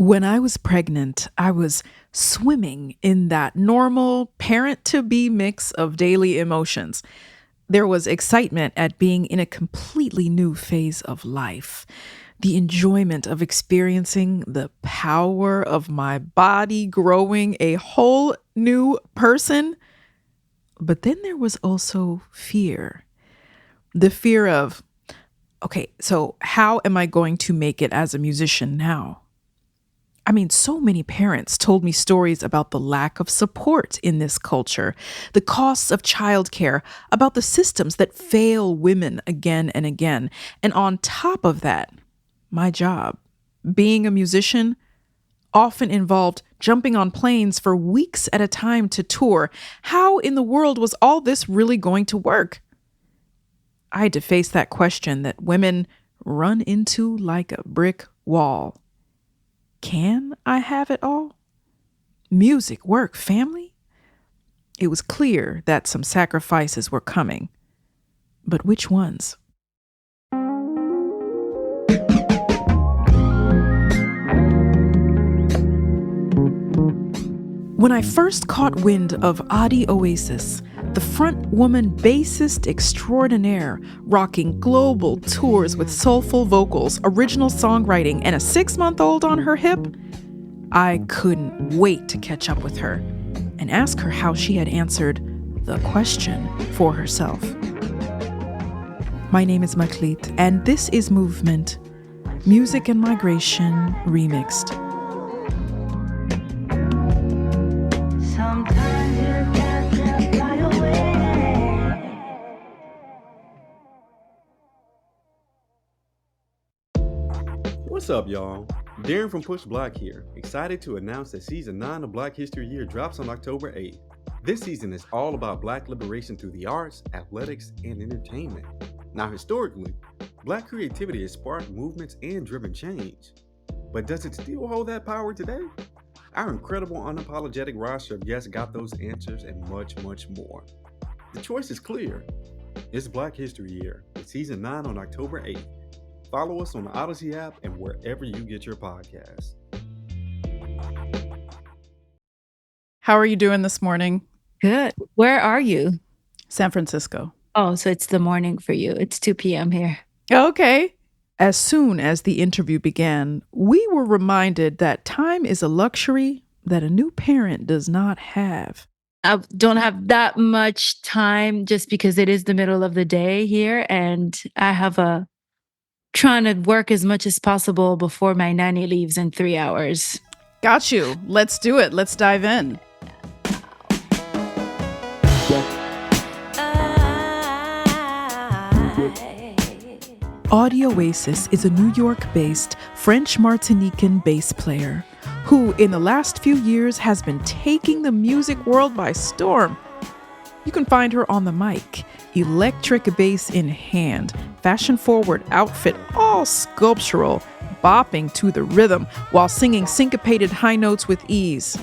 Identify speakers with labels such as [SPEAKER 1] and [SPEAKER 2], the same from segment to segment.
[SPEAKER 1] When I was pregnant, I was swimming in that normal parent to be mix of daily emotions. There was excitement at being in a completely new phase of life, the enjoyment of experiencing the power of my body growing a whole new person. But then there was also fear, the fear of, okay, so how am I going to make it as a musician now? I mean, so many parents told me stories about the lack of support in this culture, the costs of childcare, about the systems that fail women again and again. And on top of that, my job, being a musician, often involved jumping on planes for weeks at a time to tour. How in the world was all this really going to work? I had to face that question that women run into like a brick wall. Can I have it all? Music, work, family? It was clear that some sacrifices were coming. But which ones? When I first caught wind of Adi Oasis, the front woman bassist extraordinaire, rocking global tours with soulful vocals, original songwriting, and a 6-month-old on her hip, I couldn't wait to catch up with her and ask her how she had answered the question for herself. My name is Meklit, and this is Movement, Music and Migration Remixed.
[SPEAKER 2] What's up, y'all? Darren from Push Black here, excited to announce that Season 9 of Black History Year drops on October 8th. This season is all about Black liberation through the arts, athletics, and entertainment. Now, historically, Black creativity has sparked movements and driven change. But does it still hold that power today? Our incredible, unapologetic roster of guests got those answers and much, much more. The choice is clear. It's Black History Year, with Season 9 on October 8th. Follow us on the Odyssey app and wherever you get your podcasts.
[SPEAKER 1] How are you doing this morning?
[SPEAKER 3] Good. Where are you?
[SPEAKER 1] San Francisco.
[SPEAKER 3] Oh, so it's the morning for you. It's 2 p.m. here.
[SPEAKER 1] Okay. As soon as the interview began, we were reminded that time is a luxury that a new parent does not have.
[SPEAKER 3] I don't have that much time just because it is the middle of the day here, and I have trying to work as much as possible before my nanny leaves in 3 hours.
[SPEAKER 1] Got you. Let's do it. Let's dive in. Adi Oasis is a New York-based French Martinican bass player who, in the last few years, has been taking the music world by storm. You can find her on the mic, electric bass in hand, fashion-forward outfit, all sculptural, bopping to the rhythm while singing syncopated high notes with ease.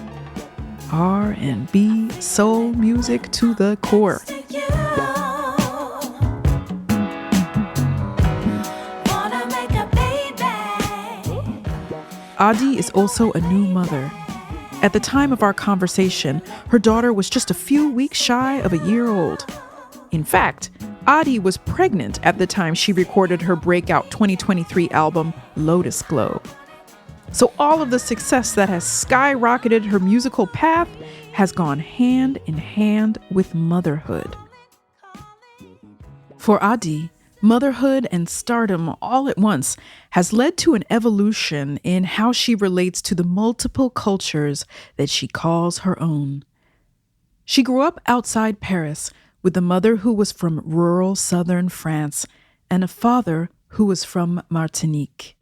[SPEAKER 1] R&B soul music to the core. Adi is also a new mother. At the time of our conversation, her daughter was just a few weeks shy of a year old. In fact, Adi was pregnant at the time she recorded her breakout 2023 album, Lotus Glow. So all of the success that has skyrocketed her musical path has gone hand in hand with motherhood. For Adi, motherhood and stardom all at once has led to an evolution in how she relates to the multiple cultures that she calls her own. She grew up outside Paris with a mother who was from rural southern France and a father who was from Martinique.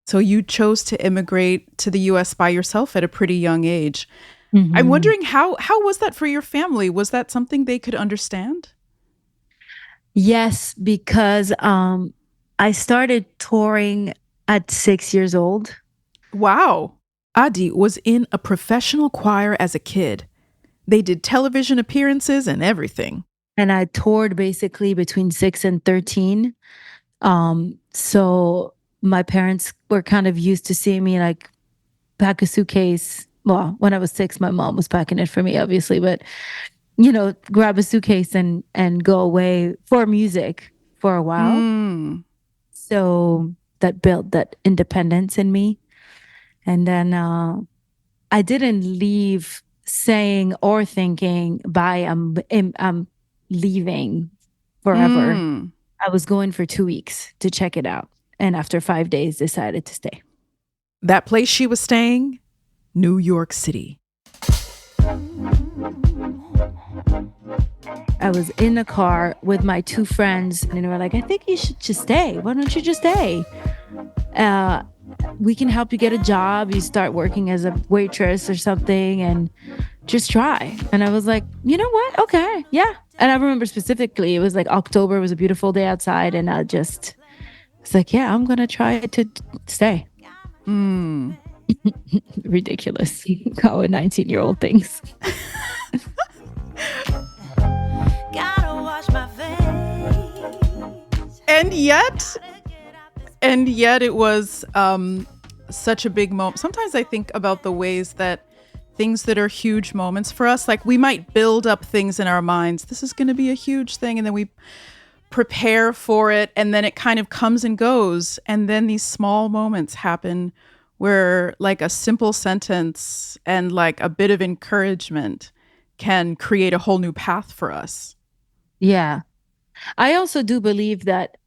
[SPEAKER 1] So you chose to immigrate to the U.S. by yourself at a pretty young age. Mm-hmm. I'm wondering how was that for your family? Was that something they could understand?
[SPEAKER 3] Yes, because I started touring at 6 years old.
[SPEAKER 1] Wow. Adi was in a professional choir as a kid. They did television appearances and everything.
[SPEAKER 3] And I toured basically between 6 and 13. So my parents were kind of used to seeing me like pack a suitcase. Well, when I was 6, my mom was packing it for me, obviously, but grab a suitcase and go away for music for a while.
[SPEAKER 1] Mm.
[SPEAKER 3] So that built that independence in me. And then I didn't leave saying or thinking, bye, I'm leaving forever.
[SPEAKER 1] Mm.
[SPEAKER 3] I was going for 2 weeks to check it out. And after 5 days, decided to stay.
[SPEAKER 1] That place she was staying, New York City.
[SPEAKER 3] I was in a car with my 2 friends, and they were like, I think you should just stay. Why don't you just stay? We can help you get a job. You start working as a waitress or something and just try. And I was like, you know what? Okay. Yeah. And I remember specifically, it was like October, it was a beautiful day outside. And I just was like, yeah, I'm going to try to stay.
[SPEAKER 1] Mm.
[SPEAKER 3] Ridiculous how a 19-year-old thinks.
[SPEAKER 4] Gotta wash my face.
[SPEAKER 1] And yet it was such a big moment. Sometimes I think about the ways that things that are huge moments for us, like we might build up things in our minds. This is going to be a huge thing. And then we prepare for it. And then it kind of comes and goes. And then these small moments happen where like a simple sentence and like a bit of encouragement can create a whole new path for us.
[SPEAKER 3] Yeah. I also do believe that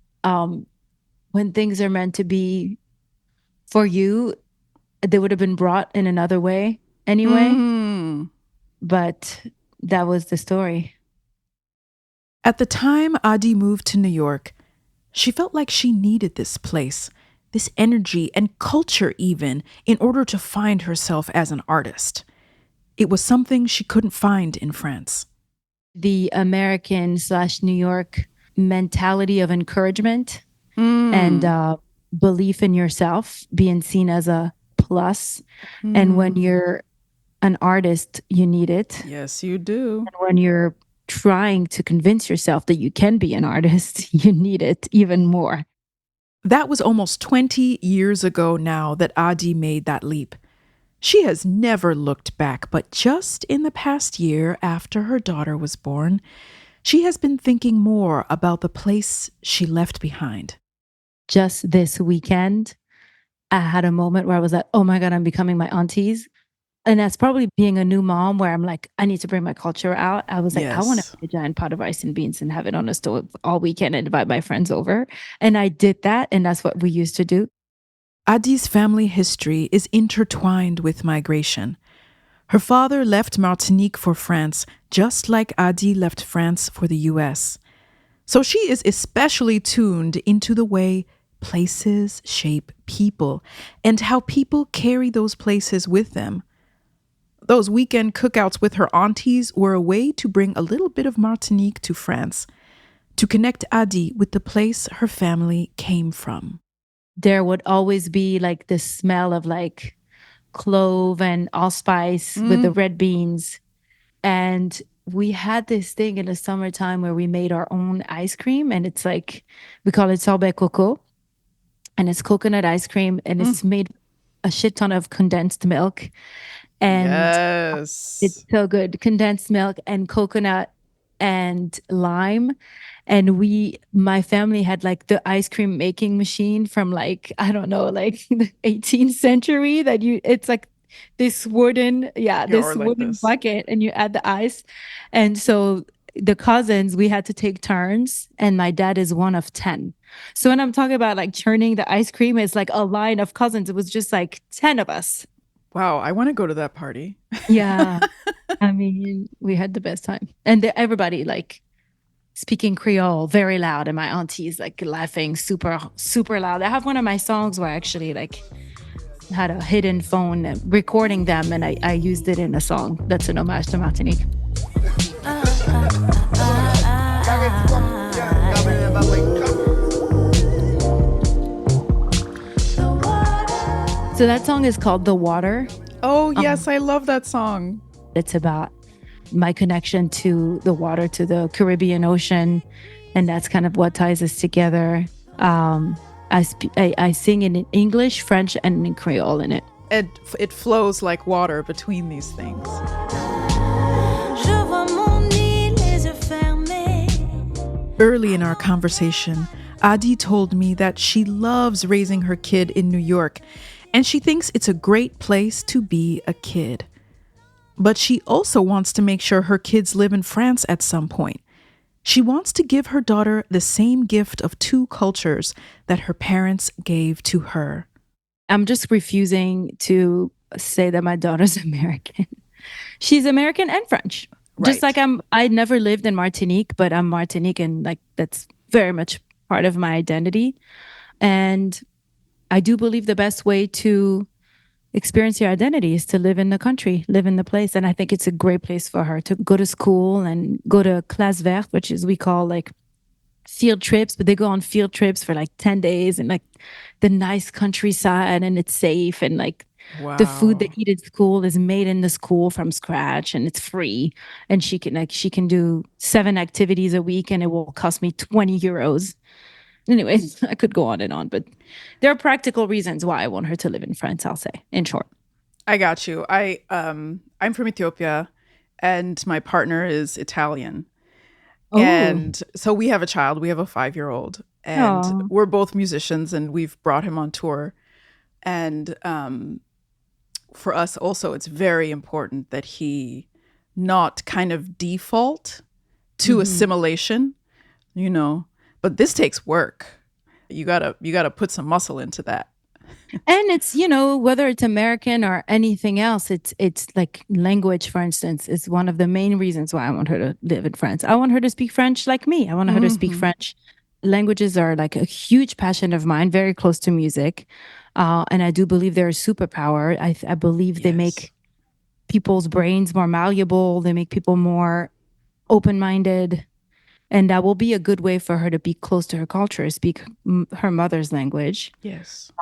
[SPEAKER 3] when things are meant to be for you, they would have been brought in another way anyway.
[SPEAKER 1] Mm.
[SPEAKER 3] But that was the story.
[SPEAKER 1] At the time Adi moved to New York, she felt like she needed this place, this energy and culture even, in order to find herself as an artist. It was something she couldn't find in France.
[SPEAKER 3] The American/New York mentality of encouragement and belief in yourself being seen as a plus. And when you're an artist, you need it.
[SPEAKER 1] Yes, you do.
[SPEAKER 3] And when you're trying to convince yourself that you can be an artist, you need it even more.
[SPEAKER 1] That was almost 20 years ago now that Adi made that leap. She has never looked back, but just in the past year after her daughter was born, she has been thinking more about the place she left behind.
[SPEAKER 3] Just this weekend, I had a moment where I was like, oh my God, I'm becoming my aunties. And that's probably being a new mom where I'm like, I need to bring my culture out. I was like, I want to make a giant pot of rice and beans and have it on the stove all weekend and invite my friends over. And I did that. And that's what we used to do.
[SPEAKER 1] Adi's family history is intertwined with migration. Her father left Martinique for France, just like Adi left France for the US. So she is especially tuned into the way places shape people and how people carry those places with them. Those weekend cookouts with her aunties were a way to bring a little bit of Martinique to France, to connect Adi with the place her family came from.
[SPEAKER 3] There would always be like the smell of like clove and allspice with the red beans. And we had this thing in the summertime where we made our own ice cream. And it's like, we call it sorbet coco. And it's coconut ice cream. And it's made a shit ton of condensed milk. And
[SPEAKER 1] yes,
[SPEAKER 3] it's so good. Condensed milk and coconut and lime. And my family had like the ice cream making machine from like, I don't know, like the 18th century it's like this wooden bucket and you add the ice. And so the cousins, we had to take turns and my dad is one of 10. So when I'm talking about like churning the ice cream, it's like a line of cousins. It was just like 10 of us.
[SPEAKER 1] Wow, I want to go to that party.
[SPEAKER 3] Yeah. I mean, we had the best time. And everybody like speaking Creole very loud. And my aunties like laughing super, super loud. I have one of my songs where I actually like had a hidden phone recording them. And I used it in a song that's an homage to Martinique. So that song is called The Water.
[SPEAKER 1] Oh, yes, I love that song.
[SPEAKER 3] It's about my connection to the water, to the Caribbean Ocean. And that's kind of what ties us together. I sing in English, French, and in Creole in it.
[SPEAKER 1] it flows like water between these things.
[SPEAKER 4] Je vois mon nid, les yeux fermés.
[SPEAKER 1] Early in our conversation, Adi told me that she loves raising her kid in New York, and she thinks it's a great place to be a kid. But she also wants to make sure her kids live in France at some point. She wants to give her daughter the same gift of two cultures that her parents gave to her.
[SPEAKER 3] I'm just refusing to say that my daughter's American. She's American and French. Just
[SPEAKER 1] Right.
[SPEAKER 3] like I never lived in Martinique, but I'm Martinican. Like that's very much part of my identity. And I do believe the best way to experience your identity is to live in the country, live in the place. And I think it's a great place for her to go to school and go to classe verte, which is we call like field trips, but they go on field trips for like 10 days and like the nice countryside and it's safe and like
[SPEAKER 1] Wow.
[SPEAKER 3] the food they eat at school is made in the school from scratch and it's free. And she can do 7 activities a week and it will cost me 20 euros. Anyways, I could go on, but there are practical reasons why I want her to live in France, I'll say, in short.
[SPEAKER 1] I got you. I'm from Ethiopia and my partner is Italian.
[SPEAKER 3] Oh,
[SPEAKER 1] And so we have a child, we have a 5-year-old, and
[SPEAKER 3] Aw.
[SPEAKER 1] we're both musicians and we've brought him on tour. And for us also, it's very important that he not kind of default to
[SPEAKER 3] Mhm.
[SPEAKER 1] assimilation, you know. But this takes work. You gotta put some muscle into that.
[SPEAKER 3] And it's, you know, whether it's American or anything else, it's like language, for instance, is one of the main reasons why I want her to live in France. I want her to speak French like me. I want her to speak
[SPEAKER 1] Mhm.
[SPEAKER 3] French. Languages are like a huge passion of mine, very close to music. And I do believe they're a superpower. I believe they
[SPEAKER 1] Yes.
[SPEAKER 3] make people's brains more malleable. They make people more open-minded. And that will be a good way for her to be close to her culture, speak her mother's language.
[SPEAKER 1] Yes.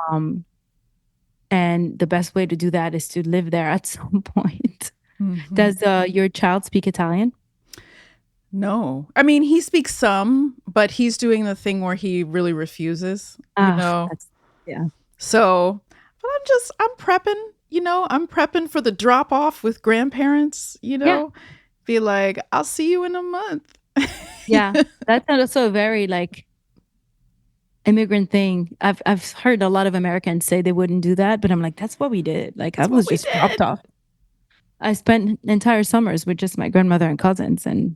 [SPEAKER 3] And the best way to do that is to live there at some point.
[SPEAKER 1] Mhm.
[SPEAKER 3] Does your child speak Italian?
[SPEAKER 1] No. I mean, he speaks some, but he's doing the thing where he really refuses, you know.
[SPEAKER 3] Yeah.
[SPEAKER 1] So, but I'm prepping, you know, I'm prepping for the drop off with grandparents, you know. Be like, I'll see you in a month.
[SPEAKER 3] Yeah. That's also a very like immigrant thing. I've heard a lot of Americans say they wouldn't do that, but I'm like, that's what we did. Like
[SPEAKER 1] That's
[SPEAKER 3] I
[SPEAKER 1] what
[SPEAKER 3] was
[SPEAKER 1] we
[SPEAKER 3] just dropped
[SPEAKER 1] did.
[SPEAKER 3] off. I spent entire summers with just my grandmother and cousins and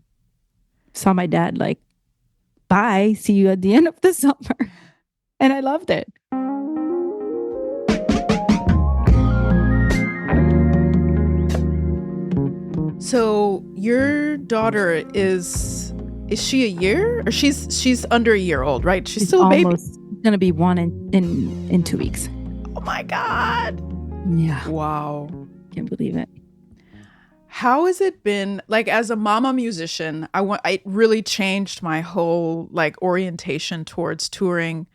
[SPEAKER 3] saw my dad like, bye, see you at the end of the summer. And I loved it.
[SPEAKER 1] So your daughter is she a year or she's under a year old, right? She's still a baby.
[SPEAKER 3] Almost gonna be 1 in 2 weeks.
[SPEAKER 1] Oh my God.
[SPEAKER 3] Yeah.
[SPEAKER 1] Wow.
[SPEAKER 3] Can't believe it.
[SPEAKER 1] How has it been like as a mama musician? It really changed my whole like orientation towards touring.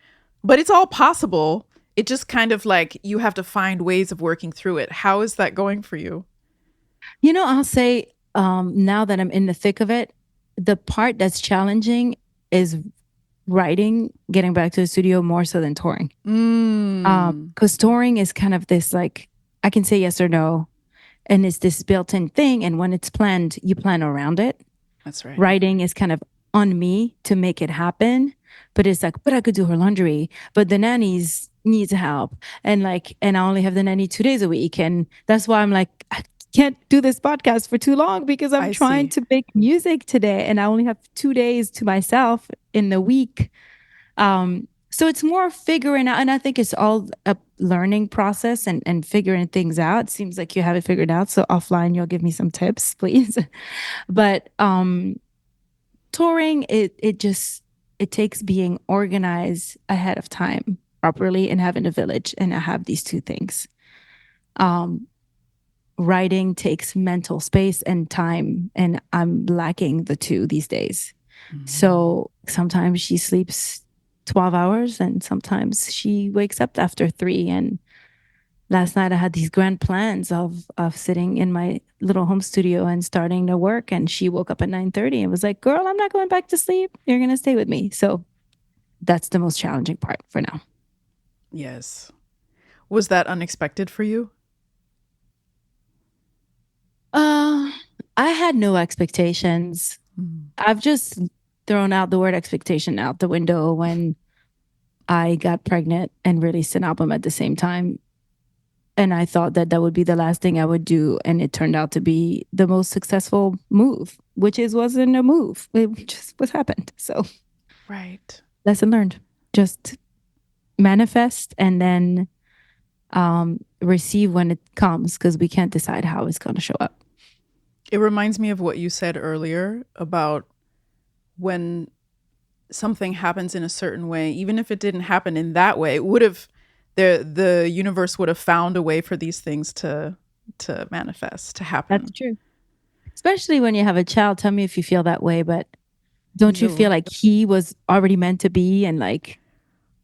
[SPEAKER 1] But it's all possible. It just kind of like you have to find ways of working through it. How is that going for you?
[SPEAKER 3] You know, I'll say now that I'm in the thick of it, the part that's challenging is writing, getting back to the studio more so than touring. Because touring is kind of this like, I can say yes or no. And it's this built-in thing. And when it's planned, you plan around it.
[SPEAKER 1] That's right.
[SPEAKER 3] Writing is kind of on me to make it happen. But it's like, but I could do her laundry. But the nannies needs help. And I only have the nanny 2 days a week. And that's why I'm like, I can't do this podcast for too long because I'm trying to make music today. And I only have 2 days to myself in the week. So it's more figuring out, and I think it's all a learning process and figuring things out. It seems like you have it figured out. So offline, you'll give me some tips, please. But touring, it takes being organized ahead of time properly and having a village. And I have these two things. Writing takes mental space and time, and I'm lacking the two these days. Mm-hmm. So sometimes she sleeps 12 hours and sometimes she wakes up after 3. And last night I had these grand plans of sitting in my little home studio and starting to work. And she woke up at 9:30 and was like, girl, I'm not going back to sleep. You're going to stay with me. So that's the most challenging part for now.
[SPEAKER 1] Yes. Was that unexpected for you?
[SPEAKER 3] I had no expectations. I've just thrown out the word expectation out the window when I got pregnant and released an album at the same time. And I thought that that would be the last thing I would do. And it turned out to be the most successful move, which wasn't a move. It just was happened. So,
[SPEAKER 1] Right.
[SPEAKER 3] lesson learned. Just manifest and then receive when it comes, because we can't decide how it's going to show up.
[SPEAKER 1] It reminds me of what you said earlier about when something happens in a certain way, even if it didn't happen in that way, it would have the universe would have found a way for these things to manifest, to happen.
[SPEAKER 3] That's true. Especially when you have a child. Tell me if you feel that way, but don't you feel like he was already meant to be and like...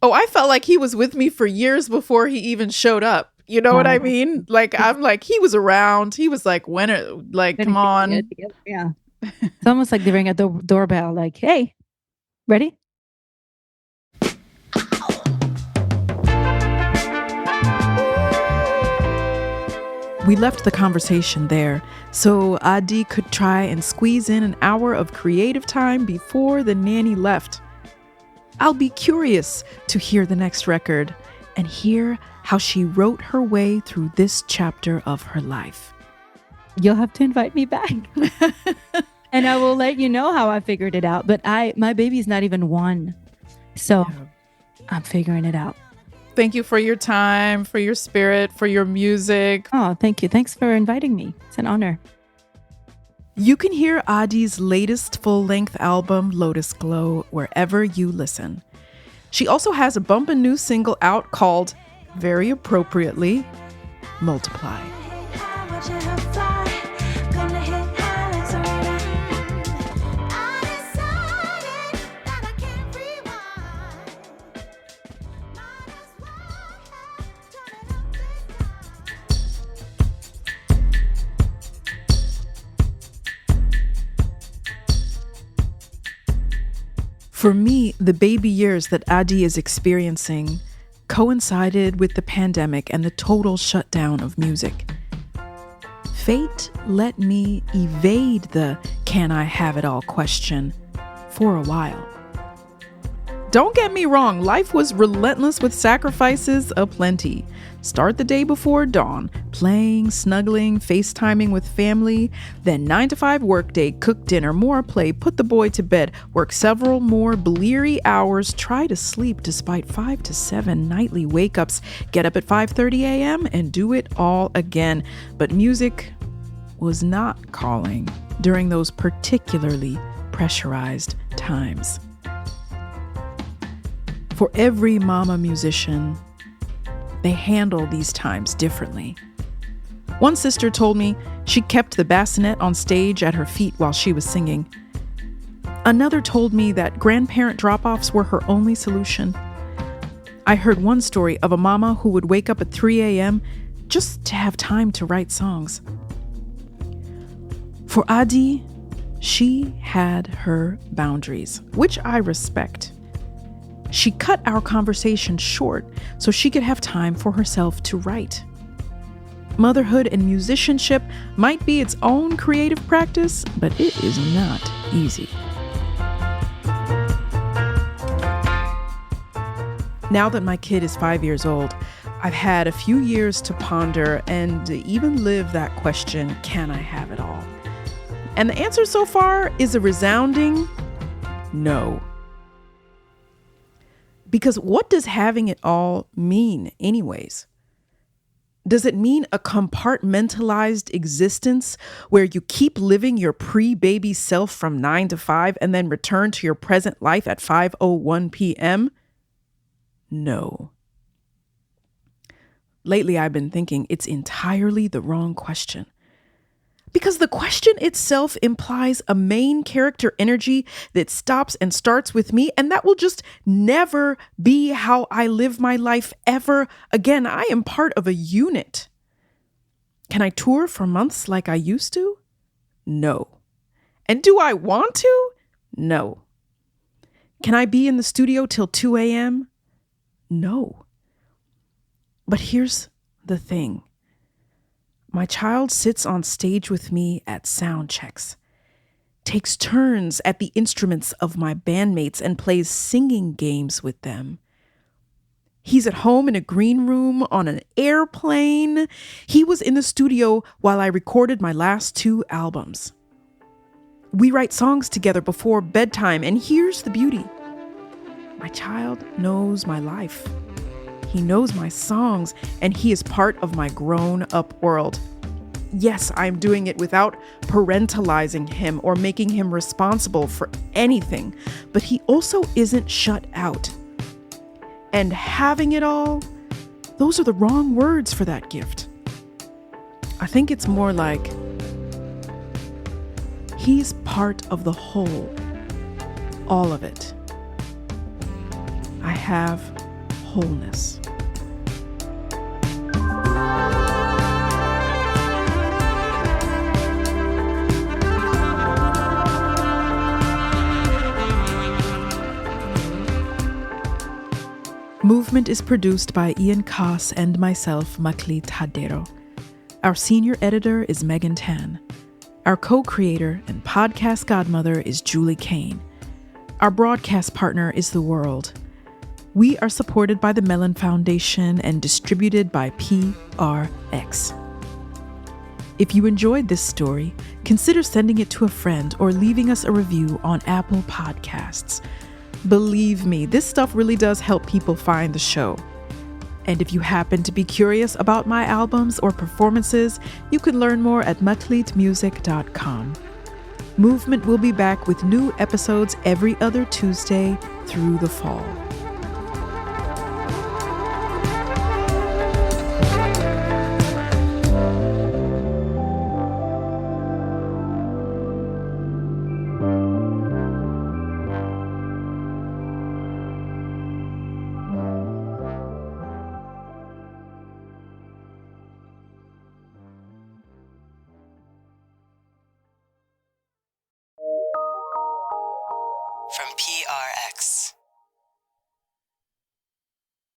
[SPEAKER 1] Oh, I felt like he was with me for years before he even showed up. You know what I mean? Like, I'm like, he was around. He was like, come on.
[SPEAKER 3] Yeah. It's almost like they ring at the doorbell, like, hey, ready?
[SPEAKER 1] We left the conversation there so Adi could try and squeeze in an hour of creative time before the nanny left. I'll be curious to hear the next record and hear how she wrote her way through this chapter of her life.
[SPEAKER 3] You'll have to invite me back. And I will let you know how I figured it out. But my baby's not even 1. So I'm figuring it out.
[SPEAKER 1] Thank you for your time, for your spirit, for your music.
[SPEAKER 3] Oh, thank you. Thanks for inviting me. It's an honor.
[SPEAKER 1] You can hear Adi's latest full-length album, Lotus Glow, wherever you listen. She also has a bumpin' new single out called, very appropriately, Multiply. For me, the baby years that Adi is experiencing coincided with the pandemic and the total shutdown of music. Fate let me evade the "can I have it all" question for a while. Don't get me wrong, life was relentless with sacrifices aplenty. Start the day before dawn, playing, snuggling, FaceTiming with family, then 9 to 5 workday, cook dinner, more play, put the boy to bed, work several more bleary hours, try to sleep despite 5 to 7 nightly wake-ups, get up at 5:30 a.m. and do it all again. But music was not calling during those particularly pressurized times. For every mama musician, they handle these times differently. One sister told me she kept the bassinet on stage at her feet while she was singing. Another told me that grandparent drop-offs were her only solution. I heard one story of a mama who would wake up at 3 a.m. just to have time to write songs. For Adi, she had her boundaries, which I respect. She cut our conversation short so she could have time for herself to write. Motherhood and musicianship might be its own creative practice, but it is not easy. Now that my kid is 5 years old, I've had a few years to ponder and even live that question, can I have it all? And the answer so far is a resounding no. Because what does having it all mean anyways? Does it mean a compartmentalized existence where you keep living your pre-baby self from 9 to 5 and then return to your present life at 5:01 p.m.? No. Lately, I've been thinking it's entirely the wrong question. Because the question itself implies a main character energy that stops and starts with me, and that will just never be how I live my life ever again. I am part of a unit. Can I tour for months like I used to? No. And do I want to? No. Can I be in the studio till 2 a.m.? No. But here's the thing. My child sits on stage with me at sound checks, takes turns at the instruments of my bandmates, and plays singing games with them. He's at home in a green room on an airplane. He was in the studio while I recorded my last 2 albums. We write songs together before bedtime, and here's the beauty. My child knows my life. He knows my songs, and he is part of my grown-up world. Yes, I'm doing it without parentalizing him or making him responsible for anything, but he also isn't shut out. And having it all, those are the wrong words for that gift. I think it's more like he's part of the whole, all of it. I have wholeness. Movement is produced by Ian Koss and myself, Meklit Hadero. Our senior editor is Megan Tan. Our co-creator and podcast godmother is Julie Kane. Our broadcast partner is The World. We are supported by the Mellon Foundation and distributed by PRX. If you enjoyed this story, consider sending it to a friend or leaving us a review on Apple Podcasts. Believe me, this stuff really does help people find the show. And if you happen to be curious about my albums or performances, you can learn more at meklitmusic.com. Movement will be back with new episodes every other Tuesday through the fall.